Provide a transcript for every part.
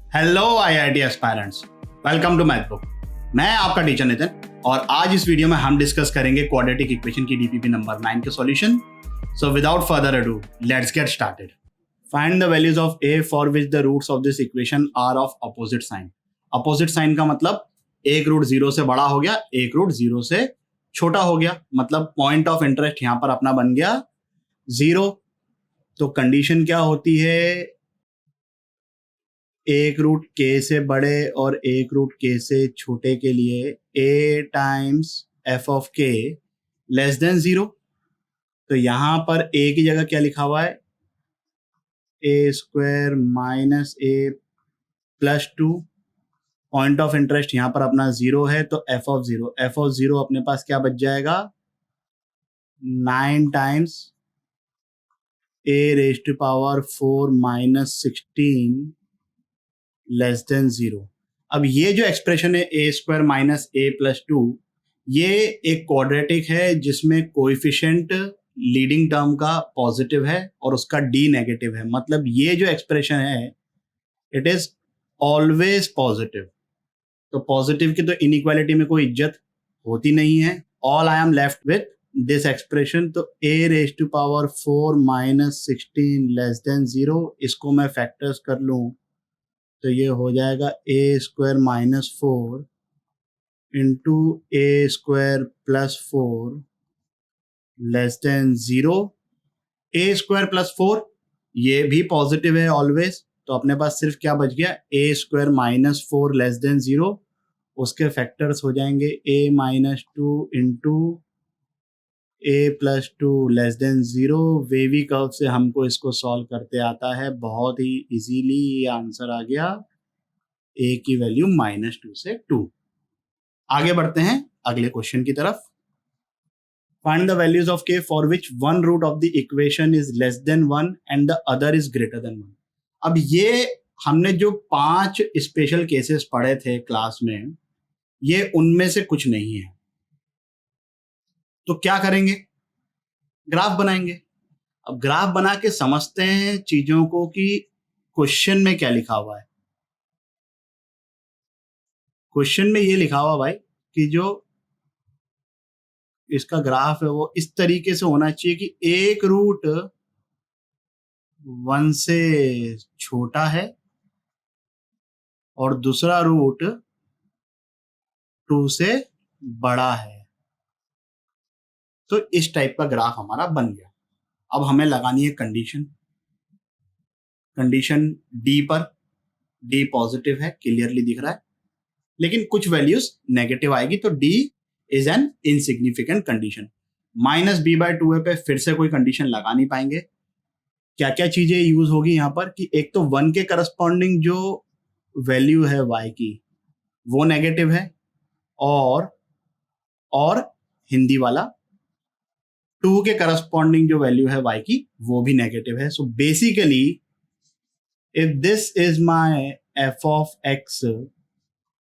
Hello IIT aspirants, welcome to math book. मैं आपका teacher Nitin और आज इस वीडियो में हम डिस्कस करेंगे क्वाड्रेटिक इक्वेशन की डीपीपी नंबर 9 के solution. So without further ado let's get started. Find the values of a for which the roots of this equation are of opposite sign. Opposite sign का मतलब एक root 0 से बड़ा हो गया, एक रूट 0 से छोटा हो गया, मतलब पॉइंट ऑफ इंटरेस्ट यहां पर अपना बन गया 0। तो कंडीशन क्या होती है, एक रूट के से बड़े और एक रूट के से छोटे के लिए a टाइम्स एफ ऑफ के लेस देन 0। तो यहां पर a की जगह क्या लिखा हुआ है, a square minus a plus 2। Point of interest यहां पर अपना 0 है, तो एफ ऑफ 0 अपने पास क्या बच जाएगा, 9 times a raise to power 4 minus 16 less than 0। अब ये जो एक्सप्रेशन है a square minus a plus 2, ये एक क्वाड्रेटिक है जिसमें कोएफिशिएंट लीडिंग टर्म का पॉजिटिव है और उसका d नेगेटिव है। मतलब ये जो एक्सप्रेशन है इट इज ऑलवेज पॉजिटिव। तो पॉजिटिव की तो इनइक्वालिटी में कोई इज्जत होती नहीं है। All I am left with this expression. तो a raise to power 4 minus 16 less than 0, इसको मैं फैक्टर्स कर लूं तो ये हो जाएगा a square minus 4 into a square plus 4 less than 0। a square plus 4 ये भी पॉजिटिव है ऑलवेज, तो अपने पास सिर्फ क्या बच गया, a square minus 4 less than 0। उसके फैक्टर्स हो जाएंगे a minus 2 into a plus 2 less than 0। Wavy curve से हमको इसको सॉल्व करते आता है बहुत ही इजीली। ये आंसर आ गया a की वैल्यू -2 से 2। आगे बढ़ते हैं अगले क्वेश्चन की तरफ। Find the values of k for which one root of the equation is less than 1 and the other is greater than 1। अब ये हमने जो 5 स्पेशल केसेस पढ़े थे क्लास में, ये उनमें से कुछ नहीं है। तो क्या करेंगे, ग्राफ बनाएंगे। अब ग्राफ बना के समझते हैं चीजों को कि क्वेश्चन में क्या लिखा हुआ है। क्वेश्चन में ये लिखा हुआ भाई कि जो इसका ग्राफ है वो इस तरीके से होना चाहिए कि एक रूट 1 से छोटा है और दूसरा रूट 2 से बड़ा है। तो इस टाइप का ग्राफ हमारा बन गया। अब हमें लगानी है कंडीशन। कंडीशन डी पर, डी पॉजिटिव है, क्लियरली दिख रहा है, लेकिन कुछ वैल्यूज नेगेटिव आएगी, तो D is an insignificant condition. -b/2a पे फिर से कोई कंडीशन लगा नहीं पाएंगे। क्या क्या चीजें यूज होगी यहाँ पर कि एक तो 1 के करस्पॉन्डिंग जो वैल्यू है y की वो नेगेटिव है, और हिंदी वाला 2 के करस्पॉन्डिंग जो वैल्यू है y की वो भी नेगेटिव है। So basically if this is my f of x,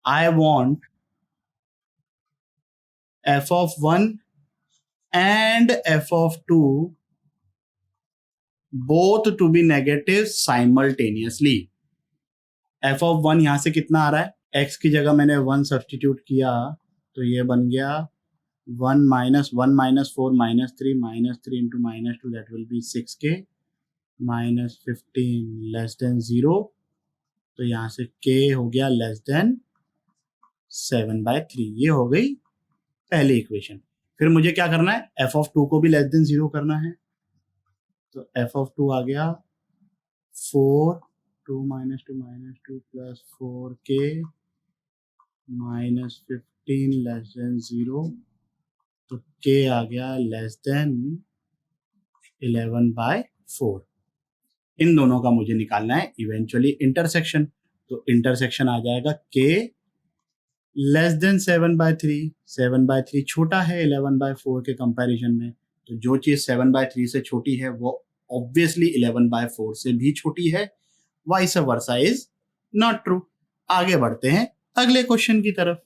I want f of 1 and f of 2 both to be negative simultaneously। f of 1 यहां से कितना आ रहा है, x की जगह मैंने 1 सब्सटीट्यूट किया तो ये बन गया 1 minus 1 minus 4 minus 3 into -2 that will be 6k minus 15 less than 0। तो यहां से k हो गया लेस देन 7/3। ये हो गई पहली इक्वेशन। फिर मुझे क्या करना है, f of 2 को भी लेस देन 0 करना है। तो f of 2 आ गया 4 2 minus 2 plus 4k minus 15 less than 0। तो k आ गया लेस देन 11/4। इन दोनों का मुझे निकालना है इवेंचुअली इंटरसेक्शन। तो इंटरसेक्शन आ जाएगा k लेस देन 7/3। 7/3 छोटा है 11/4 के कंपैरिजन में, तो जो चीज 7/3 से छोटी है वो ऑब्वियसली 11/4 से भी छोटी है। Vice versa is not true. आगे बढ़ते हैं अगले क्वेश्चन की तरफ।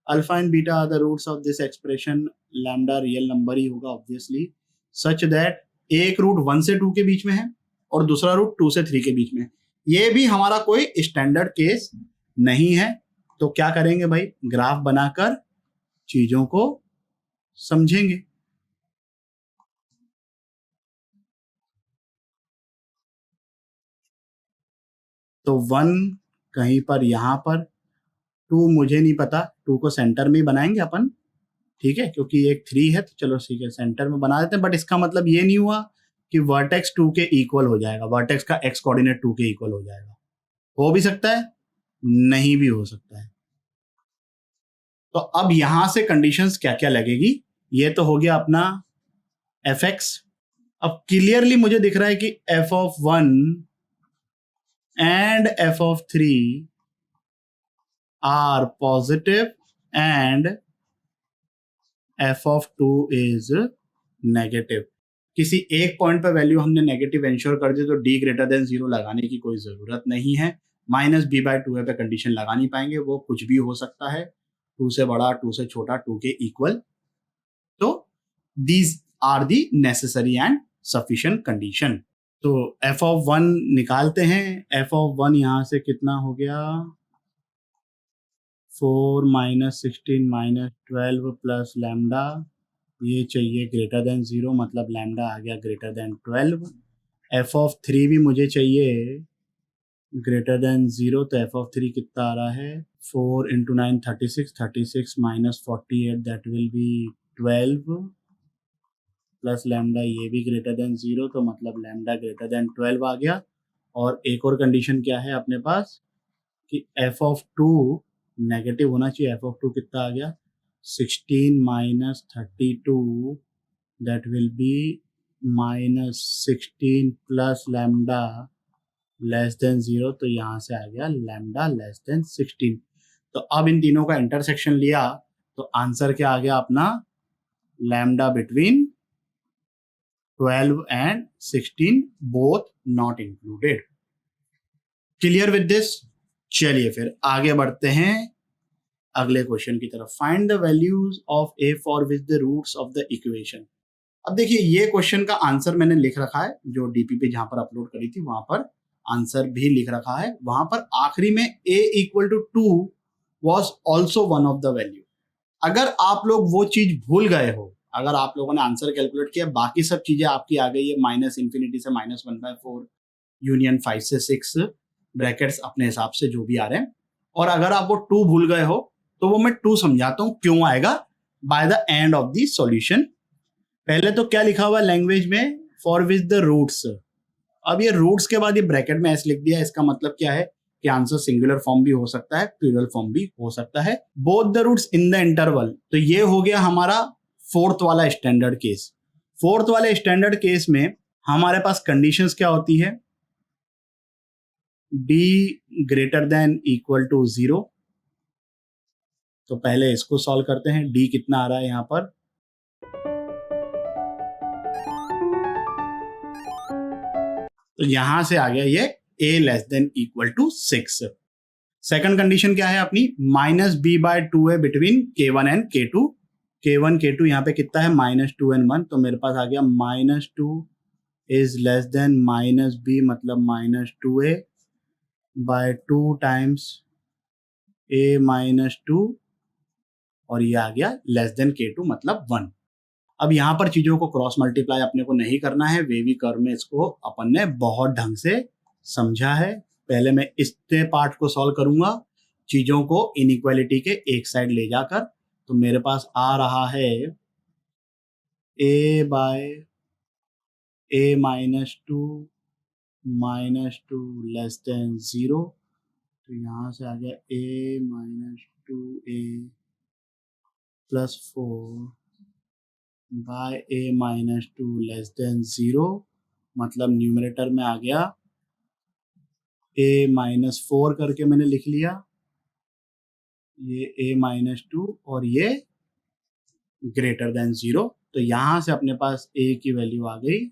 Alpha and beta are the roots of this expression. Lambda real number ही होगा ऑब्वियसली, सच दैट एक रूट 1 से 2 के बीच में है और दूसरा रूट 2 से 3 के बीच में है। ये भी हमारा कोई स्टैंडर्ड केस नहीं है, तो क्या करेंगे भाई, ग्राफ बनाकर चीजों को समझेंगे। तो 1 कहीं पर यहां पर, 2 मुझे नहीं पता, 2 को सेंटर में ही बनाएंगे अपन, ठीक है, क्योंकि एक 3 है तो चलो ठीक है सेंटर में बना देते हैं। बट इसका मतलब ये नहीं हुआ कि वर्टेक्स 2 के इक्वल हो जाएगा, वर्टेक्स का एक्स कोऑर्डिनेट 2 के इक्वल हो जाएगा। हो भी सकता है, नहीं भी हो सकता है। तो अब यहां से कंडीशंस क्या क्या लगेगी, ये तो हो गया अपना एफ एक्स। अब क्लियरली मुझे दिख रहा है कि f of 1 and f of 3 are positive and f of 2 is negative. किसी एक पॉइंट पर वैल्यू हमने नेगेटिव इंश्योर कर दी तो डी ग्रेटर देन 0 लगाने की कोई जरूरत नहीं है। माइनस बी बाय 2 पे कंडीशन लगा नहीं पाएंगे, वो कुछ भी हो सकता है, 2 से बड़ा, 2 से छोटा, 2 के इक्वल। तो these are the necessary and sufficient condition. तो एफ ऑफ 1 निकालते हैं। एफ ऑफ 1 यहां से कितना हो गया, 4 माइनस 16 माइनस 12 प्लस लैम्डा, ये चाहिए ग्रेटर देन 0, मतलब लैम्डा आ गया ग्रेटर देन 12। एफ ऑफ 3 भी मुझे चाहिए ग्रेटर देन 0, तो एफ ऑफ 3 कितना आ रहा है, 4 into 9 36, 36 minus 48 that will be 12 plus lambda, ये भी ग्रेटर देन 0, तो मतलब लैम्डा ग्रेटर देन 12 आ गया। और एक और कंडीशन क्या है अपने पास कि एफ ऑफ 2 नेगेटिव होना चाहिए। एफ ऑफ 2 कितना आ गया, 16 minus 32 that will be minus 16 plus lambda less than 0, तो यहां से आ गया लैम्डा लेस देन 16। तो अब इन तीनों का इंटरसेक्शन लिया तो आंसर क्या आ गया अपना, lambda between 12 and 16 both not included. Clear with this? चलिए फिर आगे बढ़ते हैं अगले क्वेश्चन की तरफ। Find the values of a for which the roots of the equation. अब देखिए ये क्वेश्चन का आंसर मैंने लिख रखा है, जो डीपी पे जहां पर अपलोड करी थी वहां पर आंसर भी लिख रखा है। वहां पर आखिरी में a equal to 2 was also one of the value. अगर आप लोग वो चीज भूल गए हो, अगर आप लोगों ने आंसर कैलकुलेट किया, बाकी सब चीजें आपकी आ गई है, माइनस इंफिनिटी से माइनस 1/4 यूनियन 5 से 6 ब्रैकेट्स अपने हिसाब से जो भी आ रहे हैं, और अगर आप वो 2 भूल गए हो तो वो मैं 2 समझाता हूं क्यों आएगा by the end of the solution. पहले तो क्या लिखा हुआ लैंग्वेज में, फॉर विच द रूट्स। अब ये रूट्स के बाद ये ब्रैकेट में एस लिख दिया, इसका मतलब क्या है कि आंसर सिंगुलर फॉर्म भी हो सकता है, प्लूरल फॉर्म भी हो सकता है। Both the roots in the interval, तो ये हो गया हमारा फोर्थ वाला स्टैंडर्ड केस। फोर्थ वाले स्टैंडर्ड केस में हमारे पास कंडीशंस क्या होती है, d greater than equal to 0। तो पहले इसको सॉल्व करते हैं। d कितना आ रहा है यहां पर, तो यहां से आ गया ये a less than equal to 6। Second condition क्या है अपनी, माइनस बी बाय 2 है between k1 and k2। k1 k2 यहाँ पे कितना है, -2 and 1, तो मेरे पास आ गया -2 is less than minus b, मतलब -2a बाय 2 टाइम्स a -2, और ये आ गया लेस देन k2 मतलब 1। अब यहाँ पर चीजों को क्रॉस मल्टीप्लाई अपने को नहीं करना है, वेवी कर्व में इसको अपन ने बहुत ढंग से समझा है। पहले मैं इतने पार्ट को सॉल्व करूंगा चीजों को इनइक्वालिटी के एक साइड ले जाकर, तो मेरे पास आ रहा है a by a -2 -2 less than 0, तो यहाँ से आ गया a -2a plus 4 by a -2 less than 0, मतलब न्यूमरेटर में आ गया a -4 करके मैंने लिख लिया, ये a -2 और ये ग्रेटर देन 0। तो यहां से अपने पास a की वैल्यू आ गई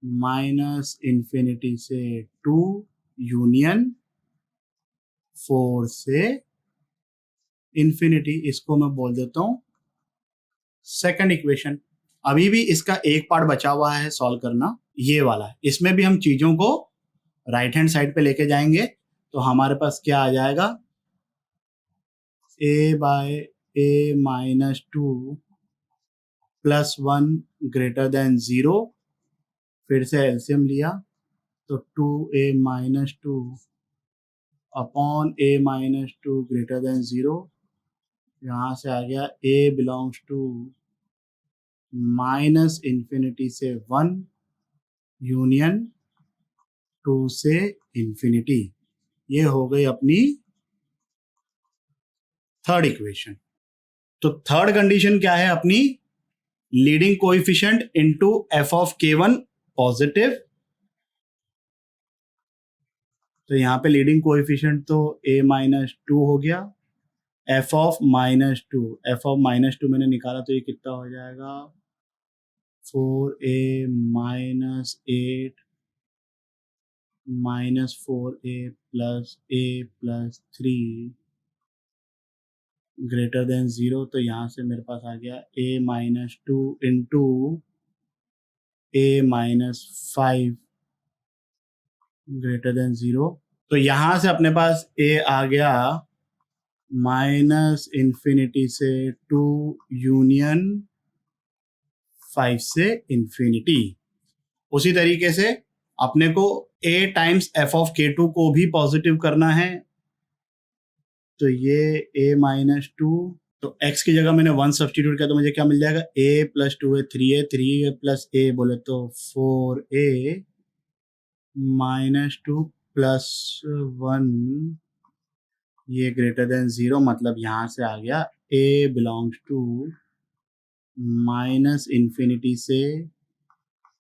-इंफिनिटी से 2 यूनियन 4 से इंफिनिटी। इसको मैं बोल देता हूं सेकंड इक्वेशन। अभी भी इसका एक पार्ट बचा हुआ है सॉल्व करना, ये वाला है। इसमें भी हम चीजों को राइट हैंड साइड पे लेके जाएंगे तो हमारे पास क्या आ जाएगा, a by a minus 2 plus 1 greater than 0, फिर से एलसीएम लिया तो 2a minus 2 upon a minus 2 greater than 0, यहाँ से आ गया a belongs to minus infinity से 1 यूनियन 2 से इन्फिनिटी। ये हो गई अपनी थर्ड इक्वेशन। तो थर्ड कंडीशन क्या है अपनी, leading coefficient into f of k1 positive. तो यहाँ पे लीडिंग कोएफिशिएंट तो a माइनस 2 हो गया, f of minus 2, f of minus 2 मैंने निकाला तो ये कितना हो जाएगा 4a minus 8 minus 4a plus a plus 3 greater than 0। तो यहाँ से मेरे पास आ गया a minus 2 into a minus 5 greater than 0। तो यहाँ से अपने पास a आ गया माइनस इन्फिनिटी से 2 यूनियन 5 से इन्फिनिटी। उसी तरीके से अपने को a times f of k2 को भी पॉजिटिव करना है, तो ये a माइनस 2, तो x की जगह मैंने 1 सब्सटीट्यूट किया तो मुझे क्या मिल जाएगा, a प्लस 2 है 3a, 3a प्लस a बोले तो 4a माइनस 2 प्लस 1, ये ग्रेटर देन 0, मतलब यहाँ से आ गया a belongs to minus infinity से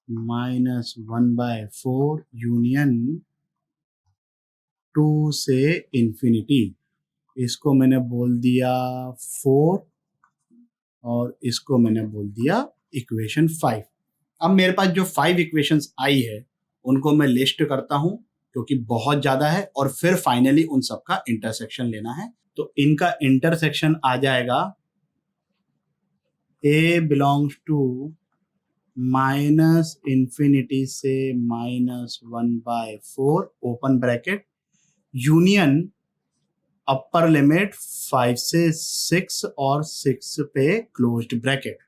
माइनस 1/4 यूनियन 2 से इन्फिनिटी। इसको मैंने बोल दिया 4 और इसको मैंने बोल दिया इक्वेशन 5। अब मेरे पास जो 5 इक्वेशंस आई है उनको मैं लिस्ट करता हूं क्योंकि बहुत ज़्यादा है, और फिर फाइनली उन सबका इंटरसेक्शन लेना है। तो इनका इंटरसेक्शन आ जाएगा a belongs to minus infinity से minus 1/4 open bracket union upper limit 5 से 6 और 6 पे क्लोज्ड ब्रैकेट।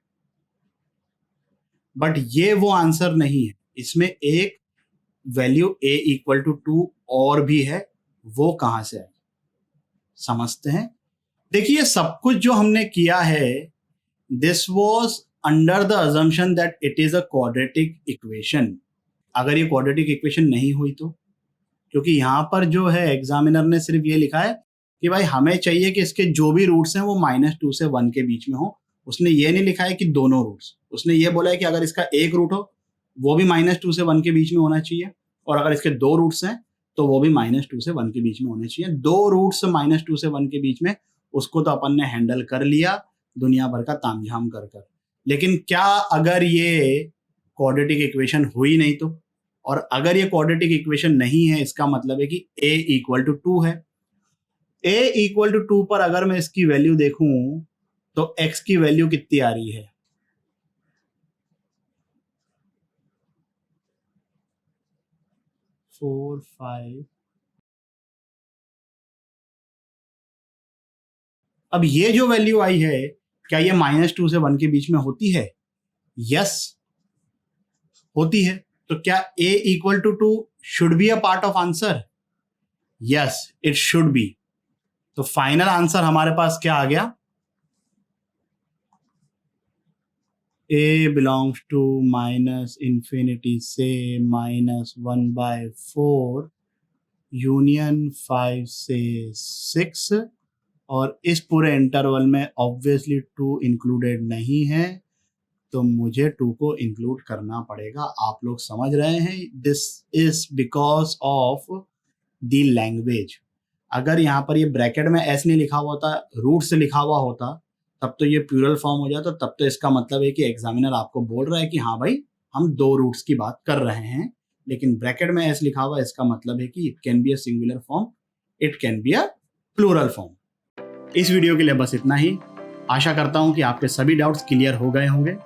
बट ये वो आंसर नहीं है, इसमें एक वैल्यू a इक्वल टू 2 और भी है, वो कहां से है समझते हैं। देखिए सब कुछ जो हमने किया है, this was under the assumption that it is a quadratic equation. अगर ये क्वाड्रेटिक इक्वेशन नहीं हुई तो, क्योंकि यहां पर जो है एग्जामिनर ने सिर्फ ये लिखा है कि भाई हमें चाहिए कि इसके जो भी रूट्स हैं वो -2 से 1 के बीच में हो। उसने ये नहीं लिखा है कि दोनों रूट्स, उसने ये बोला है कि अगर इसका एक रूट हो वो भी -2 से 1 के बीच में होना चाहिए, और अगर इसके 2 रूट्स हैं तो वो भी -2 से 1 के बीच में होने चाहिए। 2 रूट्स -2 से 1 के बीच में, उसको तो अपन ने हैंडल कर लिया दुनिया भर का तामझाम कर कर। लेकिन क्या अगर ये क्वाड्रेटिक इक्वेशन हुई नहीं तो, और अगर ये क्वाड्रेटिक इक्वेशन नहीं है इसका मतलब है कि a इक्वल टू 2 है। a इक्वल टू 2 पर अगर मैं इसकी वैल्यू देखूं तो x की वैल्यू कितनी आ रही है, 4 5। अब ये जो वैल्यू आई है क्या ये -2 से 1 के बीच में होती है? यस होती है। तो क्या a equal to 2 should be a part of answer? Yes it should be. तो फाइनल आंसर हमारे पास क्या आ गया, a belongs to minus infinity से -1/4 यूनियन 5 से 6, और इस पूरे इंटरवल में ऑब्वियसली 2 इंक्लूडेड नहीं है, तो मुझे 2 को इंक्लूड करना पड़ेगा। आप लोग समझ रहे हैं, this is because of the language. अगर यहाँ पर ये ब्रैकेट में s नहीं लिखा हुआ होता, रूट से लिखा हुआ होता, तब तो ये प्लूरल फॉर्म हो जाता, तब तो इसका मतलब है कि एग्जामिनर आपको बोल रहा है कि हाँ भाई हम 2 रूट्स की बात कर रहे हैं। लेकिन ब्रैकेट में s लिखा हुआ, इसका मतलब है कि it can be a singular form, it can be a plural form. इस वीडियो के लिए बस इतना ही। आशा करता हूं कि आपके सभी डाउट्स क्लियर हो गए होंगे।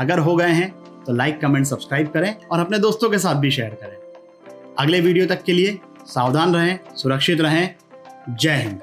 अगर हो गए हैं तो लाइक, कमेंट, सब्सक्राइब करें और अपने दोस्तों के साथ भी शेयर करें। अगले वीडियो तक के लिए सावधान रहें, सुरक्षित रहें। जय हिंद।